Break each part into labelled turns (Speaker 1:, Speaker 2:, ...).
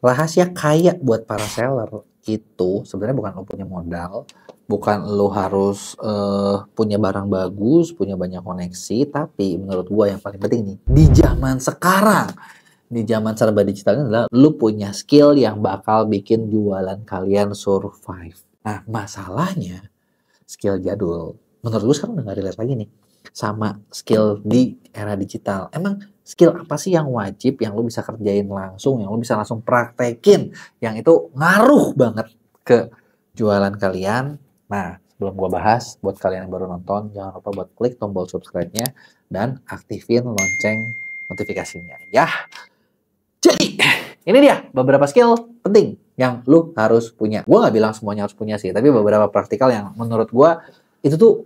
Speaker 1: rahasia kaya buat para seller itu sebenarnya bukan lo punya modal, bukan lo harus punya barang bagus, punya banyak koneksi, tapi menurut gua yang paling penting nih, di zaman sekarang, di zaman serba digital ini adalah lo punya skill yang bakal bikin jualan kalian survive. Nah, masalahnya skill jadul, menurut gue sekarang udah gak relate lagi nih sama skill di era digital. Emang skill apa sih yang wajib, yang lo bisa kerjain langsung, yang lo bisa langsung praktekin, yang itu ngaruh banget ke jualan kalian? Nah, sebelum gue bahas, buat kalian yang baru nonton, jangan lupa buat klik tombol subscribe-nya dan aktifin lonceng notifikasinya ya. Jadi, ini dia beberapa skill penting yang lu harus punya. Gue gak bilang semuanya harus punya sih, tapi beberapa praktikal yang menurut gue itu tuh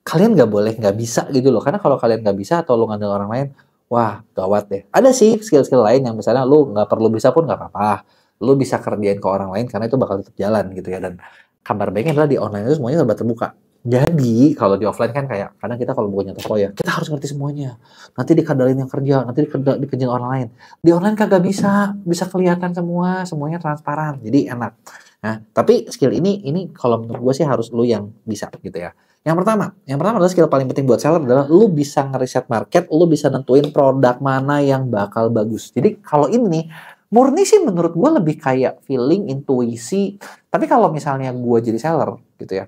Speaker 1: kalian gak boleh gak bisa gitu loh. Karena kalau kalian gak bisa atau lu ngandel orang lain, wah gawat deh. Ada sih skill-skill lain yang misalnya lu gak perlu bisa pun gak apa-apa. Lu bisa kerjain ke orang lain karena itu bakal tetap jalan gitu ya. Dan kabar baiknya adalah di online itu semuanya serba terbuka. Jadi kalau di offline kan kayak kadang kita kalau bukannya toko ya, kita harus ngerti semuanya. Nanti dikadalin yang kerja, nanti dikerjain orang lain. Di online kagak bisa kelihatan semua, semuanya transparan. Jadi enak. Nah, tapi skill ini kalau menurut gue sih harus lu yang bisa gitu ya. Yang pertama adalah skill paling penting buat seller adalah lu bisa ngeriset market, lu bisa nentuin produk mana yang bakal bagus. Jadi kalau ini murni sih menurut gue lebih kayak feeling, intuisi. Tapi kalau misalnya gue jadi seller gitu ya,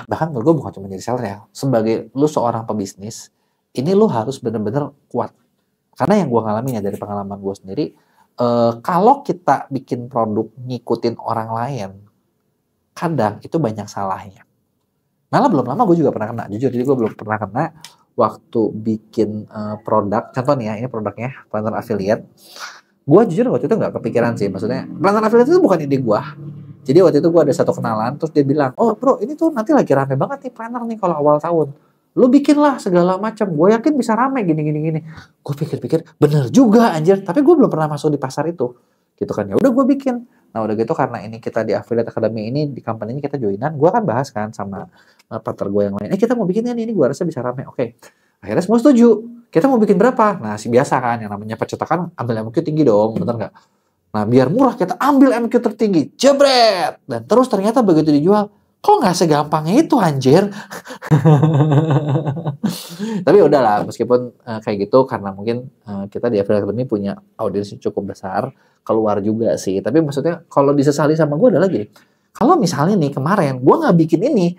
Speaker 1: bahkan menurut gue bukan cuma jadi seller ya, sebagai lu seorang pebisnis, ini lu harus bener-bener kuat. Karena yang gue ngalamin ya dari pengalaman gue sendiri, kalau kita bikin produk ngikutin orang lain, kadang itu banyak salahnya. Malah belum lama gue juga pernah kena, jujur, jadi gue belum pernah kena waktu bikin produk. Contoh nih ya, ini produknya planner affiliate. Gue jujur waktu itu nggak kepikiran sih, maksudnya planner affiliate itu bukan ide gue. Jadi waktu itu gue ada satu kenalan, terus dia bilang, oh bro ini tuh nanti lagi rame banget nih planner nih kalau awal tahun. Lu bikin lah segala macam, gue yakin bisa rame gini. Gue pikir-pikir, bener juga anjir, tapi gue belum pernah masuk di pasar itu. Gitu kan, ya udah gue bikin. Nah udah gitu karena ini kita di Affiliate Academy ini, di company ini kita joinan, gue kan bahas kan sama partner gue yang lain. Kita mau bikin ini gue rasa bisa rame, oke. Akhirnya semua setuju. Kita mau bikin berapa? Nah si biasa kan, yang namanya percetakan ambil MQ tinggi dong, bener nggak? Nah, biar murah kita ambil MQ tertinggi, jebret. Dan terus ternyata begitu dijual, kok nggak segampang itu anjir. Tapi udahlah, meskipun kayak gitu, karena mungkin kita di Affiliate Academy punya audiens yang cukup besar, keluar juga sih. Tapi maksudnya kalau disesali sama gue adalah gini, kalau misalnya nih kemarin gue nggak bikin ini,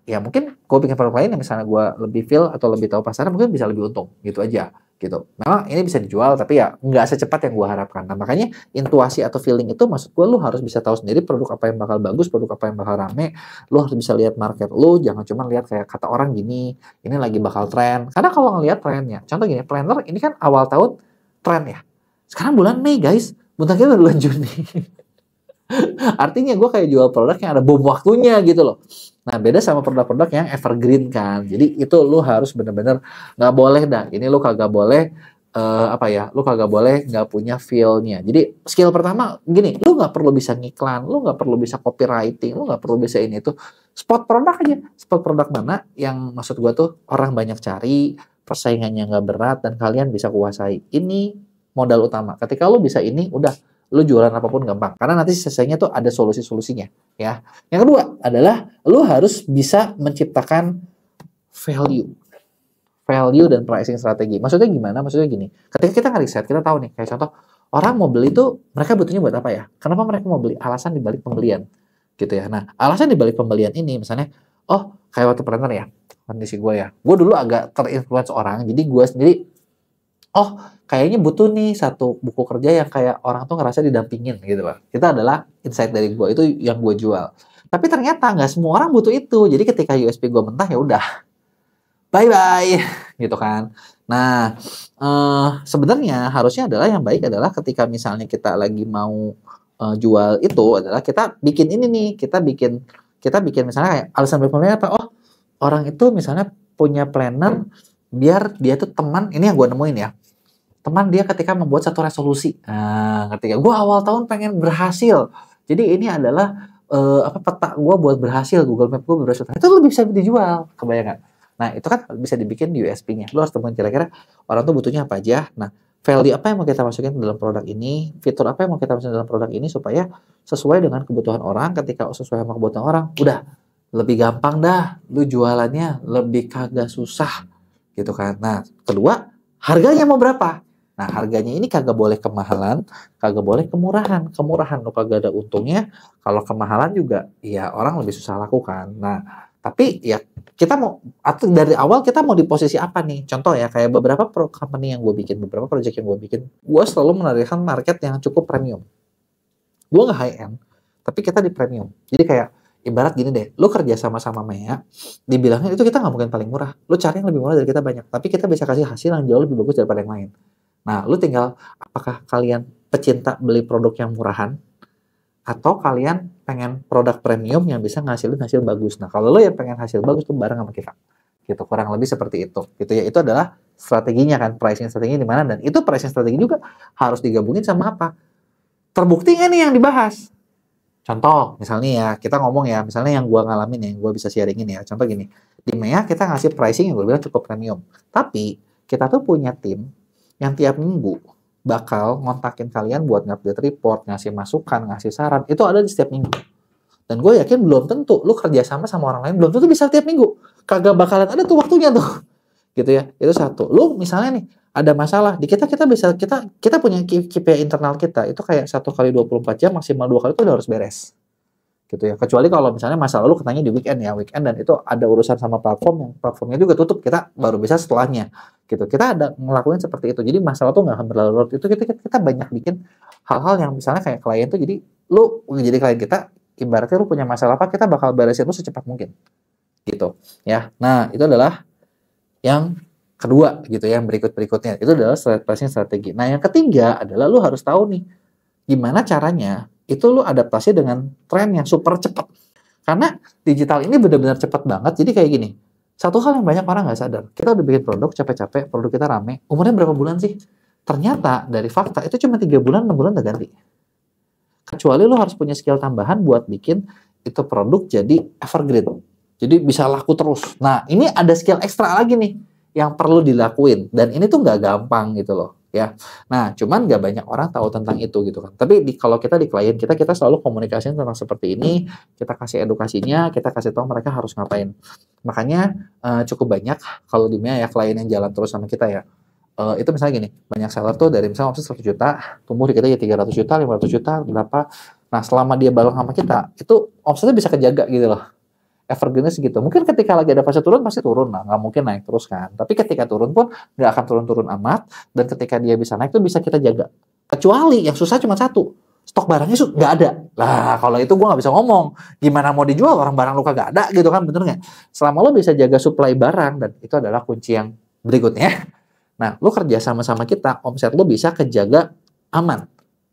Speaker 1: ya mungkin gue bikin produk lain yang misalnya gue lebih feel atau lebih tahu pasarnya, mungkin bisa lebih untung, gitu aja. Gitu. Memang ini bisa dijual, tapi ya nggak secepat yang gue harapkan. Nah, makanya intuisi atau feeling itu maksud gue lu harus bisa tahu sendiri produk apa yang bakal bagus, produk apa yang bakal rame. Lu harus bisa lihat market lu, jangan cuma lihat kayak kata orang gini, ini lagi bakal tren. Karena kalau ngelihat trennya, contoh gini, planner ini kan awal tahun tren ya. Sekarang bulan Mei guys, bentar lagi bulan Juni. Artinya gue kayak jual produk yang ada bom waktunya gitu loh. Nah beda sama produk-produk yang evergreen kan. Jadi itu lu harus bener-bener gak boleh dah. Ini lu kagak boleh lu kagak boleh gak punya feel-nya. Jadi skill pertama gini, lu gak perlu bisa ngiklan, lu gak perlu bisa copywriting, lu gak perlu bisa ini itu. Spot produk aja. Spot produk mana yang maksud gue tuh orang banyak cari, persaingannya gak berat dan kalian bisa kuasai. Ini modal utama. Ketika lu bisa ini, udah lu jualan apapun gampang. Karena nanti selesainya tuh ada solusi-solusinya, ya. Yang kedua adalah lu harus bisa menciptakan value dan pricing strategi. Maksudnya gimana? Maksudnya gini. Ketika kita ngeriset, kita tahu nih, kayak contoh orang mau beli tuh mereka butuhnya buat apa ya? Kenapa mereka mau beli? Alasan dibalik pembelian, gitu ya. Nah, alasan dibalik pembelian ini misalnya, oh kayak waktu planner ya, kondisi gue ya. Gue dulu agak terinfluence orang, jadi gue sendiri oh kayaknya butuh nih satu buku kerja yang kayak orang tuh ngerasa didampingin gitu Pak. Itu adalah insight dari gue, itu yang gue jual. Tapi ternyata nggak semua orang butuh itu. Jadi ketika USP gue mentah ya udah, bye bye gitu kan. Nah sebenarnya harusnya adalah yang baik adalah ketika misalnya kita lagi mau jual itu adalah kita bikin ini nih, kita bikin misalnya kayak alasan berplanner apa? Oh orang itu misalnya punya planner biar dia tuh teman, ini yang gue nemuin ya, teman dia ketika membuat satu resolusi. Nah, ketika gue awal tahun pengen berhasil, jadi ini adalah peta gue buat berhasil, Google Map gue berhasil. Itu lebih bisa dijual, kebayang nggak? Nah, itu kan bisa dibikin USP-nya. Lo harus temuin kira-kira orang tuh butuhnya apa aja. Nah, value apa yang mau kita masukin dalam produk ini, fitur apa yang mau kita masukin dalam produk ini supaya sesuai dengan kebutuhan orang. Ketika sesuai sama kebutuhan orang, udah lebih gampang dah lu jualannya, lebih kagak susah gitu kan. Nah, kedua, harganya mau berapa? Nah, harganya ini kagak boleh kemahalan, kagak boleh kemurahan. Kemurahan lu kagak ada untungnya, kalau kemahalan juga ya orang lebih susah lakukan. Nah, tapi ya kita mau, atau dari awal kita mau di posisi apa nih? Contoh ya, kayak beberapa company yang gue bikin, beberapa project yang gue bikin, gue selalu menargetkan market yang cukup premium. Gue nggak high end, tapi kita di premium. Jadi kayak ibarat gini deh, lu kerja sama-sama Mea, dibilangnya itu kita nggak mungkin paling murah. Lu cari yang lebih murah dari kita banyak, tapi kita bisa kasih hasil yang jauh lebih bagus daripada yang lain. Nah, lu tinggal apakah kalian pecinta beli produk yang murahan, atau kalian pengen produk premium yang bisa ngasilin hasil bagus. Nah, kalau lo yang pengen hasil bagus tuh bareng sama kita. Gitu, kurang lebih seperti itu. Gitu ya, itu adalah strateginya kan, pricing strateginya di mana, dan itu pricing strategi juga harus digabungin sama apa? Terbukti nggak nih yang dibahas? Contoh, misalnya ya, kita ngomong ya, misalnya yang gua ngalamin ya, yang gua bisa sharingin ya. Contoh gini, di MEA kita ngasih pricing yang gue bilang cukup premium. Tapi, kita tuh punya tim yang tiap minggu bakal ngontakin kalian buat ngupdate report, ngasih masukan, ngasih saran, itu ada di setiap minggu. Dan gue yakin belum tentu lu kerja sama orang lain, belum tentu bisa tiap minggu. Kagak bakalan ada tuh waktunya tuh. Gitu ya, itu satu. Lu misalnya nih, ada masalah di kita bisa kita punya KPI internal kita itu kayak 1 kali 24 jam maksimal 2 kali itu udah harus beres gitu ya, kecuali kalau misalnya masalah lu ketanya di weekend dan itu ada urusan sama platform yang platformnya juga tutup, kita baru bisa setelahnya gitu. Kita ada ngelakuin seperti itu, jadi masalah tuh nggak akan berlarut. Itu kita banyak bikin hal-hal yang misalnya kayak klien tuh, jadi lu jadi klien kita, ibaratnya lu punya masalah apa, kita bakal beresin lu secepat mungkin gitu ya. Nah, itu adalah yang kedua gitu ya, yang berikutnya itu adalah pricing strategi. Nah, yang ketiga adalah lu harus tahu nih gimana caranya itu lu adaptasi dengan tren yang super cepat. Karena digital ini benar-benar cepat banget. Jadi kayak gini, satu hal yang banyak orang nggak sadar, kita udah bikin produk capek-capek, produk kita rame, umurnya berapa bulan sih? Ternyata dari fakta itu cuma 3 bulan, 6 bulan udah ganti. Kecuali lu harus punya skill tambahan buat bikin itu produk jadi evergreen. Jadi bisa laku terus. Nah, ini ada skill ekstra lagi nih yang perlu dilakuin. Dan ini tuh nggak gampang gitu loh. Ya, nah cuman nggak banyak orang tahu tentang itu gitu kan. Tapi kalau kita di klien kita selalu komunikasiin tentang seperti ini, kita kasih edukasinya, kita kasih tahu mereka harus ngapain. Makanya cukup banyak kalau di MEA ya klien yang jalan terus sama kita ya. Itu misalnya gini, banyak seller tuh dari misalnya omset 100 juta, tumbuh di kita ya 300 juta, 500 juta, berapa. Nah, selama dia bareng sama kita, itu omsetnya bisa kejaga gitu loh. Evergreennya segitu. Mungkin ketika lagi ada fase turun, pasti turun lah. Nggak mungkin naik terus kan. Tapi ketika turun pun, nggak akan turun-turun amat. Dan ketika dia bisa naik, itu bisa kita jaga. Kecuali yang susah cuma satu. Stok barangnya nggak ada. Lah, kalau itu gue nggak bisa ngomong. Gimana mau dijual, orang barang lu kagak ada gitu kan, bener nggak? Selama lo bisa jaga supply barang, dan itu adalah kunci yang berikutnya. Nah, lo kerja sama-sama kita, omset lo bisa kejaga aman.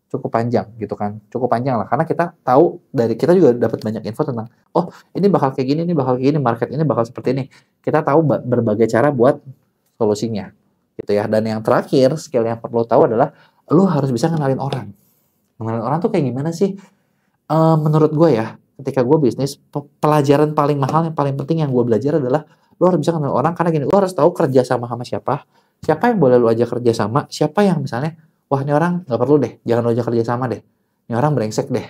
Speaker 1: Cukup panjang gitu kan, cukup panjang lah, karena kita tahu dari kita juga dapat banyak info tentang ini bakal kayak gini, ini bakal kayak gini, market ini bakal seperti ini. Kita tahu berbagai cara buat solusinya gitu ya. Dan yang terakhir, skill yang perlu tahu adalah lu harus bisa kenalin orang. Kenalin orang tuh kayak gimana sih? Menurut gue ya, ketika gue bisnis, pelajaran paling mahal yang paling penting yang gue belajar adalah lu harus bisa kenalin orang. Karena gini, lu harus tahu kerja sama siapa yang boleh lu ajak kerja sama, siapa yang misalnya wah, ini orang nggak perlu deh, jangan lo ajak kerja sama deh. Ini orang brengsek deh,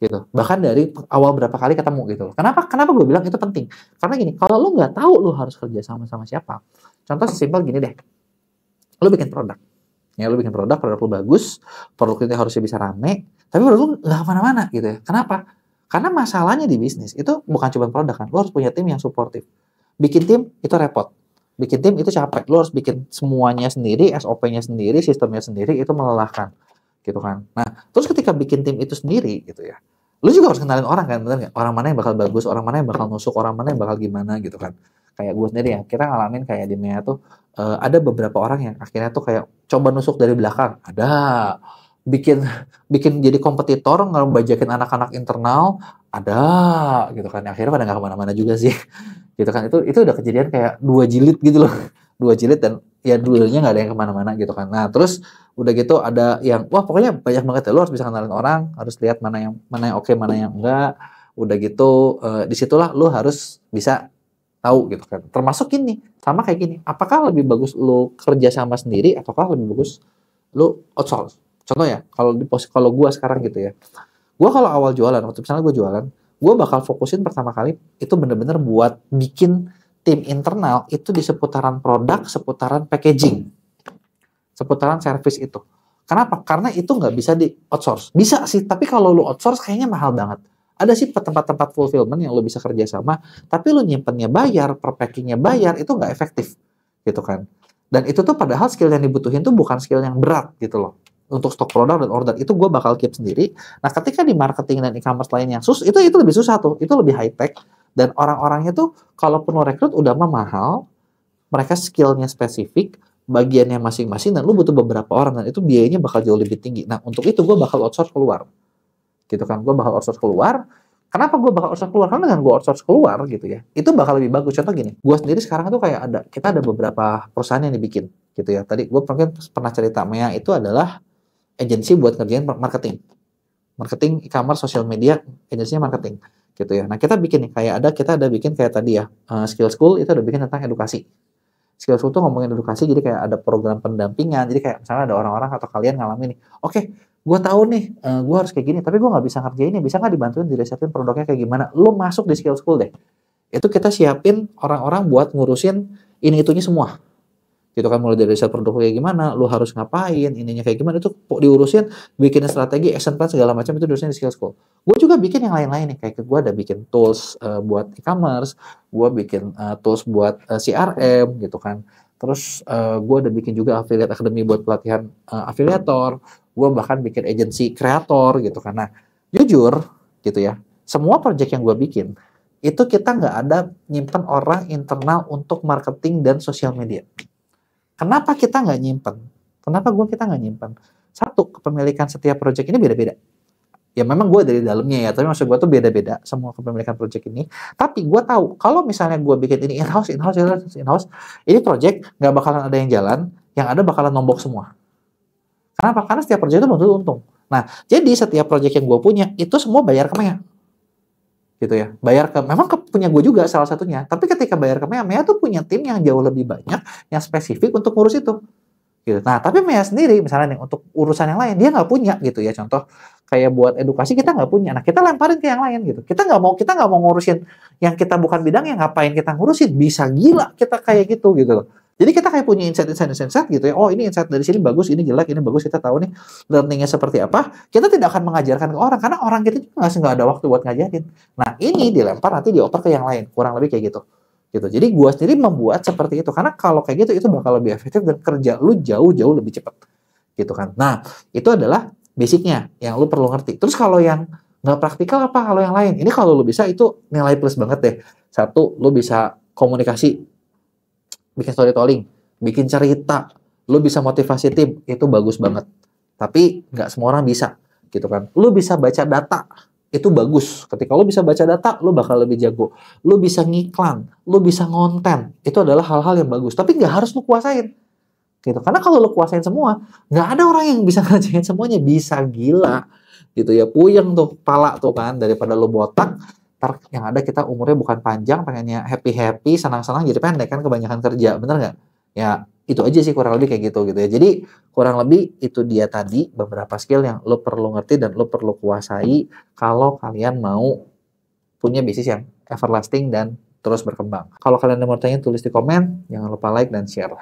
Speaker 1: gitu. Bahkan dari awal berapa kali ketemu gitu. Kenapa gue bilang itu penting? Karena gini, kalau lo nggak tahu lo harus kerja sama siapa. Contoh sesimpel gini deh, lo bikin produk. Ya, lo bikin produk lo bagus, produk itu harusnya bisa rame, tapi produk lo nggak kemana-mana gitu ya. Kenapa? Karena masalahnya di bisnis itu bukan cuma produk kan, lo harus punya tim yang suportif. Bikin tim itu repot. Bikin tim itu capek, lo harus bikin semuanya sendiri, SOP-nya sendiri, sistemnya sendiri, itu melelahkan, gitu kan. Nah, terus ketika bikin tim itu sendiri, gitu ya, lo juga harus kenalin orang kan, bener nggak? Orang mana yang bakal bagus, orang mana yang bakal nusuk, orang mana yang bakal gimana, gitu kan. Kayak gue sendiri ya, kita ngalamin kayak di MEA tuh, ada beberapa orang yang akhirnya tuh kayak coba nusuk dari belakang, ada bikin jadi kompetitor, ngebajakin anak-anak internal, ada, gitu kan. Akhirnya pada nggak kemana-mana juga sih. Gitu kan, itu udah kejadian kayak 2 jilid gitu loh. 2 jilid dan ya duelnya nggak ada yang kemana-mana gitu kan. Nah, terus udah gitu ada yang wah pokoknya banyak banget ya, lo harus bisa kenalin orang, harus lihat mana yang oke, mana yang enggak. Udah gitu disitulah lo harus bisa tahu gitu kan. Termasuk ini sama kayak gini, apakah lebih bagus lo kerja sama sendiri ataukah lebih bagus lu outsource. Contoh ya, kalau gue sekarang gitu ya, gue kalau awal jualan, waktu misalnya gue jualan, gue bakal fokusin pertama kali itu bener-bener buat bikin tim internal itu di seputaran produk, seputaran packaging, seputaran service itu. Kenapa? Karena itu nggak bisa di outsource. Bisa sih, tapi kalau lu outsource kayaknya mahal banget. Ada sih tempat-tempat fulfillment yang lu bisa kerja sama, tapi lu nyimpennya bayar, per packingnya bayar, itu nggak efektif, gitu kan. Dan itu tuh padahal skill yang dibutuhin tuh bukan skill yang berat gitu loh. Untuk stok produk dan order itu gue bakal keep sendiri. Nah ketika di marketing dan e-commerce lainnya itu lebih susah tuh, itu lebih high tech dan orang-orangnya tuh kalaupun lo rekrut udah mah mahal, mereka skillnya spesifik, bagiannya masing-masing dan lu butuh beberapa orang dan itu biayanya bakal jauh lebih tinggi. Nah untuk itu gue bakal outsource keluar, gitu kan. Gue bakal outsource keluar. Kenapa gue bakal outsource keluar? Karena dengan gue outsource keluar gitu ya, itu bakal lebih bagus. Contoh gini, gue sendiri sekarang tuh kayak kita ada beberapa perusahaan yang dibikin gitu ya. Tadi gue mungkin pernah cerita, Mea itu adalah agensi buat ngerjain marketing e-commerce, social media, agensinya marketing gitu ya. Nah kita bikin nih kita ada bikin kayak tadi ya, skill school itu ada bikin tentang edukasi. Skill school tuh ngomongin edukasi, jadi kayak ada program pendampingan. Jadi kayak misalnya ada orang-orang atau kalian ngalamin nih, oke, gue tahu nih, gue harus kayak gini, tapi gue nggak bisa ngerjainnya, bisa nggak dibantuin diresetin produknya kayak gimana? Lo masuk di skill school deh. Itu kita siapin orang-orang buat ngurusin ini itunya semua. Gitu kan, mulai dari riset produk kayak gimana, lu harus ngapain, ininya kayak gimana, itu diurusin, bikin strategi, action plan segala macam itu diurusin di skill school. Gue juga bikin yang lain-lain nih, kayak gue ada bikin tools buat e-commerce, gue bikin tools buat CRM gitu kan. Terus gue ada bikin juga affiliate academy buat pelatihan afiliator, gue bahkan bikin agency kreator gitu kan. Nah, jujur gitu ya, semua project yang gue bikin itu kita nggak ada nyimpen orang internal untuk marketing dan sosial media. Kenapa kita nggak nyimpen? Kenapa kita nggak nyimpen? Satu, kepemilikan setiap project ini beda-beda. Ya memang gue dari dalamnya ya, tapi maksud gue tuh beda-beda semua kepemilikan project ini. Tapi gue tahu, kalau misalnya gue bikin ini in-house, ini project nggak bakalan ada yang jalan, yang ada bakalan nombok semua. Kenapa? Karena setiap project itu belum tentu untung. Nah, jadi setiap project yang gue punya, itu semua bayar ke Mea. Gitu ya, memang punya gue juga salah satunya, tapi ketika bayar ke Mea tuh punya tim yang jauh lebih banyak yang spesifik untuk ngurus itu gitu. Nah tapi Mea sendiri misalnya nih untuk urusan yang lain dia nggak punya gitu ya, contoh kayak buat edukasi kita nggak punya, nah kita lemparin ke yang lain gitu, kita nggak mau ngurusin yang kita bukan bidangnya, ngapain kita ngurusin, bisa gila kita kayak gitu loh. Jadi kita kayak punya insight gitu ya. Oh ini insight dari sini bagus, ini jelek, ini bagus. Kita tahu nih learningnya seperti apa. Kita tidak akan mengajarkan ke orang karena orang kita juga nggak ada waktu buat ngajarin. Nah ini dilempar nanti dioper ke yang lain. Kurang lebih kayak gitu. Jadi gue sendiri membuat seperti itu karena kalau kayak gitu itu bakal lebih efektif dan kerja lu jauh lebih cepat. Gitu kan. Nah itu adalah basicnya yang lu perlu ngerti. Terus kalau yang nggak praktikal apa? Kalau yang lain, ini kalau lu bisa itu nilai plus banget deh. Satu, lu bisa komunikasi, bikin storytelling, bikin cerita, lu bisa motivasi tim, itu bagus banget. Tapi nggak semua orang bisa, gitu kan. Lu bisa baca data, itu bagus. Ketika lu bisa baca data, lu bakal lebih jago. Lu bisa ngiklan, lu bisa ngonten, itu adalah hal-hal yang bagus. Tapi nggak harus lu kuasain, gitu. Karena kalau lu kuasain semua, nggak ada orang yang bisa ngerjain semuanya, bisa gila, gitu ya. Puyeng tuh pala tuh kan, daripada lu botak. Ntar yang ada kita umurnya bukan panjang, pengennya happy-happy, senang-senang jadi pendek kan, kebanyakan kerja, bener nggak? Ya itu aja sih kurang lebih kayak gitu ya. Jadi kurang lebih itu dia tadi beberapa skill yang lo perlu ngerti dan lo perlu kuasai kalau kalian mau punya bisnis yang everlasting dan terus berkembang. Kalau kalian mau tanya tulis di komen, jangan lupa like dan share.